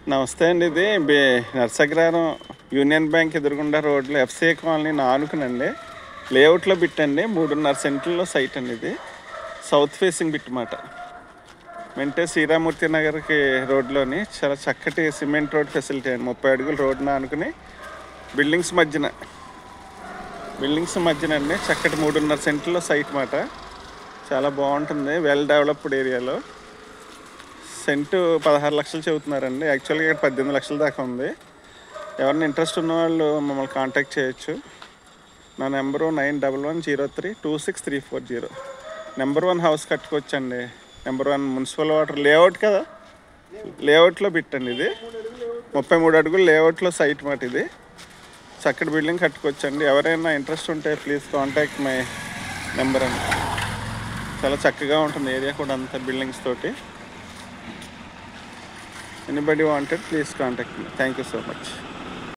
నమస్తే అండి. ఇది నర్సగ్రహారం యూనియన్ బ్యాంక్ ఎదురుగుండా రోడ్లో ఎఫ్సీఏ కాలనీ ఆనుకునండి. లేఅవుట్లో బిట్టండి. 3.5 సెంట్లలో సైట్ అండి. ఇది సౌత్ ఫేసింగ్ బిట్ మాట. వెంటే శ్రీరామూర్తి నగర్కి రోడ్లోని చాలా చక్కటి సిమెంట్ రోడ్ ఫెసిలిటీ అండి. 30 అడుగుల రోడ్డున ఆనుకుని బిల్డింగ్స్ మధ్యన అండి చక్కటి 3.5 సెంట్లలో సైట్ మాట. చాలా బాగుంటుంది. వెల్ డెవలప్డ్ ఏరియాలో. సెంటు 16 లక్షలు చెబుతున్నారండి. యాక్చువల్గా ఇక్కడ 18 లక్షల దాకా ఉంది. ఎవరైనా ఇంట్రెస్ట్ ఉన్నవాళ్ళు మమ్మల్ని కాంటాక్ట్ చేయొచ్చు. నా నెంబరు 9110326340. నెంబర్ 1 హౌస్ కట్టుకోవచ్చండి. నెంబర్ 1 మున్సిపల్ వాటర్ లేఅవుట్ కదా, లేఅవుట్లో పెట్టండి. ఇది 33 అడుగులు లేఅవుట్లో సైట్ మాట. ఇది చక్కటి బిల్డింగ్ కట్టుకోవచ్చండి. ఎవరైనా ఇంట్రెస్ట్ ఉంటే ప్లీజ్ కాంటాక్ట్ మై నెంబర్ అండి. చాలా చక్కగా ఉంటుంది ఏరియా కూడా అంతా బిల్డింగ్స్ తోటి. Anybody wanted, please contact me. Thank you so much.